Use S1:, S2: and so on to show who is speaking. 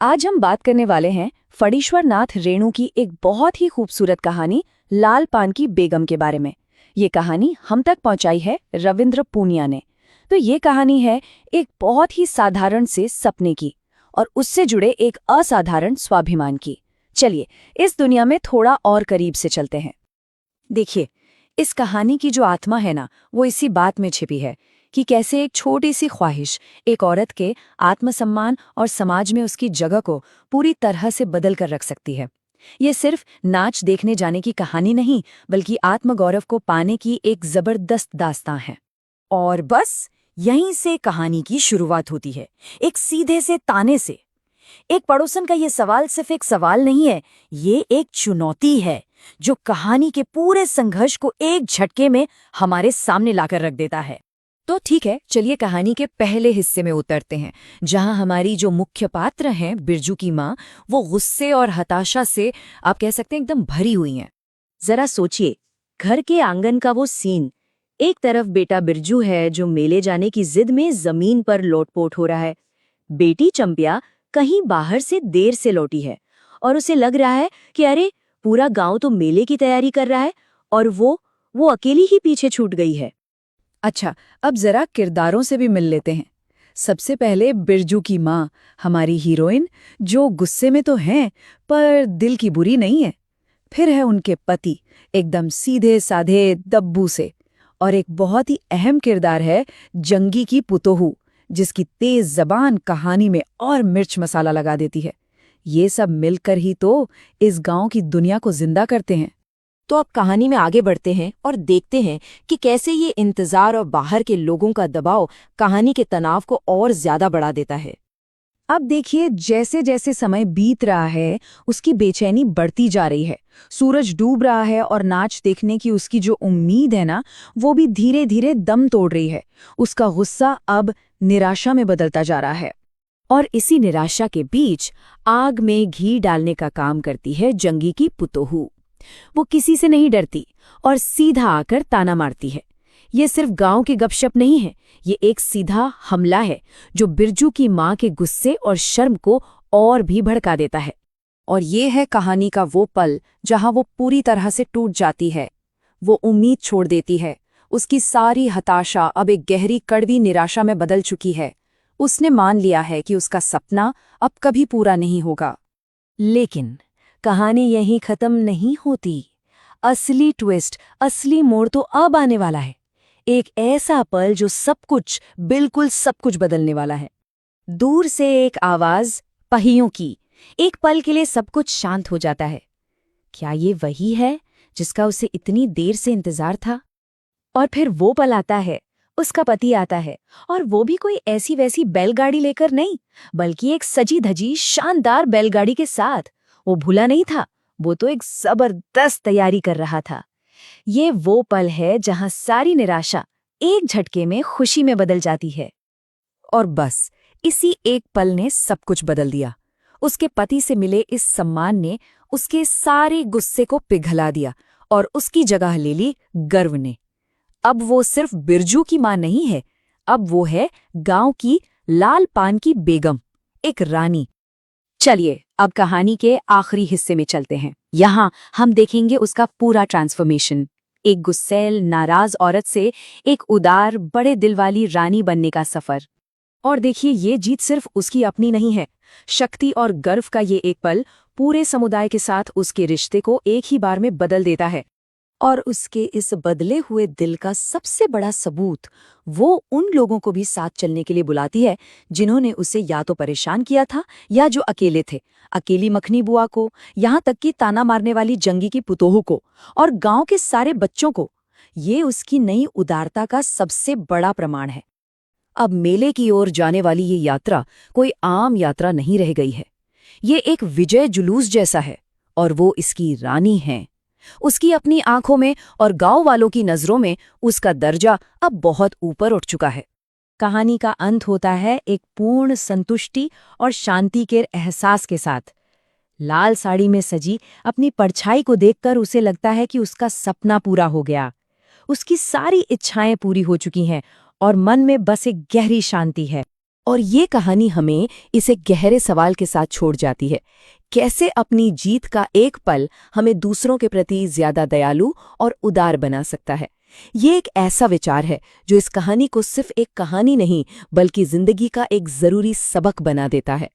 S1: आज हम बात करने वाले हैं फणीश्वर नाथ रेणु की एक बहुत ही खूबसूरत कहानी लाल पान की बेगम के बारे में। ये कहानी हम तक पहुंचाई है रविंद्र पूनिया ने। तो ये कहानी है एक बहुत ही साधारण से सपने की और उससे जुड़े एक असाधारण स्वाभिमान की। चलिए इस दुनिया में थोड़ा और करीब से चलते हैं। देखिए, इस कहानी की जो आत्मा है ना, वो इसी बात में छिपी है कि कैसे एक छोटी सी ख्वाहिश एक औरत के आत्मसम्मान और समाज में उसकी जगह को पूरी तरह से बदल कर रख सकती है। ये सिर्फ नाच देखने जाने की कहानी नहीं, बल्कि आत्मगौरव को पाने की एक जबरदस्त दास्तां है।
S2: और बस यहीं से कहानी की शुरुआत होती है, एक सीधे से ताने से। एक पड़ोसन का ये सवाल सिर्फ एक सवाल नहीं है, ये एक चुनौती है जो कहानी के पूरे संघर्ष को एक झटके में हमारे सामने लाकर रख देता है।
S1: तो ठीक है, चलिए कहानी के पहले हिस्से में उतरते हैं, जहां हमारी जो मुख्य पात्र हैं बिरजू की माँ, वो गुस्से और हताशा से आप कह सकते हैं एकदम भरी हुई हैं।
S2: जरा सोचिए, घर के आंगन का वो सीन। एक तरफ बेटा बिरजू है जो मेले जाने की जिद में जमीन पर लोटपोट हो रहा है। बेटी चंपिया कहीं बाहर से देर से लौटी है और उसे लग रहा है कि अरे, पूरा गांव तो मेले की तैयारी कर रहा है और वो अकेली ही पीछे छूट गई है।
S1: अच्छा, अब जरा किरदारों से भी मिल लेते हैं। सबसे पहले बिरजू की माँ, हमारी हीरोइन, जो गुस्से में तो हैं पर दिल की बुरी नहीं है। फिर है उनके पति, एकदम सीधे साधे दब्बू से। और एक बहुत ही अहम किरदार है जंगी की पुतोहू, जिसकी तेज जबान कहानी में और मिर्च मसाला लगा देती है। ये सब मिलकर ही तो इस गांव की दुनिया को जिंदा करते हैं।
S2: तो अब कहानी में आगे बढ़ते हैं और देखते हैं कि कैसे ये इंतजार और बाहर के लोगों का दबाव कहानी के तनाव को और ज्यादा बढ़ा देता है।
S1: अब देखिए, जैसे जैसे समय बीत रहा है उसकी बेचैनी बढ़ती जा रही है। सूरज डूब रहा है और नाच देखने की उसकी जो उम्मीद है ना, वो भी धीरे धीरे दम तोड़ रही है। उसका गुस्सा अब निराशा में बदलता जा रहा है।
S2: और इसी निराशा के बीच आग में घी डालने का काम करती है जंगी की पुतोहू। वो किसी से नहीं डरती और सीधा आकर ताना मारती है। ये सिर्फ गांव की गपशप नहीं है, ये एक सीधा हमला है जो बिरजू की माँ के गुस्से और शर्म को और भी भड़का देता है।
S1: और ये है कहानी का वो पल जहां वो पूरी तरह से टूट जाती है। वो उम्मीद छोड़ देती है। उसकी सारी हताशा अब एक गहरी कड़वी निराशा में बदल चुकी है। उसने मान लिया है कि उसका सपना अब कभी पूरा नहीं होगा।
S2: लेकिन कहानी यहीं खत्म नहीं होती। असली ट्विस्ट, असली मोड़ तो अब आने वाला है। एक ऐसा पल जो सब कुछ, बिल्कुल सब कुछ बदलने वाला है। दूर से एक आवाज, पहियों की। एक पल के लिए सब कुछ शांत हो जाता है। क्या ये वही है जिसका उसे इतनी देर से इंतजार था? और फिर वो पल आता है, उसका पति आता है, और वो भी कोई ऐसी वैसी बैलगाड़ी लेकर नहीं, बल्कि एक सजी धजी शानदार बैलगाड़ी के साथ। वो भूला नहीं था, वो तो एक जबरदस्त तैयारी कर रहा था। ये वो पल है जहां सारी निराशा एक झटके में खुशी में बदल जाती है।
S1: और बस इसी एक पल ने सब कुछ बदल दिया। उसके पति से मिले इस सम्मान ने उसके सारे गुस्से को पिघला दिया और उसकी जगह ले ली गर्व ने। अब वो सिर्फ बिरजू की मां नहीं है, अब वो है गांव की लाल पान की बेगम, एक रानी। चलिए अब कहानी के आखिरी हिस्से में चलते हैं। यहाँ हम देखेंगे उसका पूरा ट्रांसफॉर्मेशन। एक गुस्सैल नाराज औरत से एक उदार बड़े दिल वाली रानी बनने का सफर। और देखिए, ये जीत सिर्फ उसकी अपनी नहीं है। शक्ति और गर्व का ये एक पल पूरे समुदाय के साथ उसके रिश्ते को एक ही बार में बदल देता है। और उसके इस बदले हुए दिल का सबसे बड़ा सबूत वो उन लोगों को भी साथ चलने के लिए बुलाती है जिन्होंने उसे या तो परेशान किया था या जो अकेले थे। अकेली मखनी बुआ को, यहाँ तक कि ताना मारने वाली जंगी की पुतोहू को, और गांव के सारे बच्चों को। ये उसकी नई उदारता का सबसे बड़ा प्रमाण है। अब मेले की ओर जाने वाली ये यात्रा कोई आम यात्रा नहीं रह गई है। ये एक विजय जुलूस जैसा है, और वो इसकी रानी है। उसकी अपनी आंखों में और गांव वालों की नजरों में उसका दर्जा अब बहुत ऊपर उठ चुका है। कहानी का अंत होता है एक पूर्ण संतुष्टि और शांति के एहसास के साथ। लाल साड़ी में सजी अपनी परछाई को देखकर उसे लगता है कि उसका सपना पूरा हो गया। उसकी सारी इच्छाएं पूरी हो चुकी हैं और मन में बस एक गहरी शांति है। और ये कहानी हमें इसे गहरे सवाल के साथ छोड़ जाती है, कैसे अपनी जीत का एक पल हमें दूसरों के प्रति ज्यादा दयालु और उदार बना सकता है। ये एक ऐसा विचार है जो इस कहानी को सिर्फ एक कहानी नहीं बल्कि जिंदगी का एक जरूरी सबक बना देता है।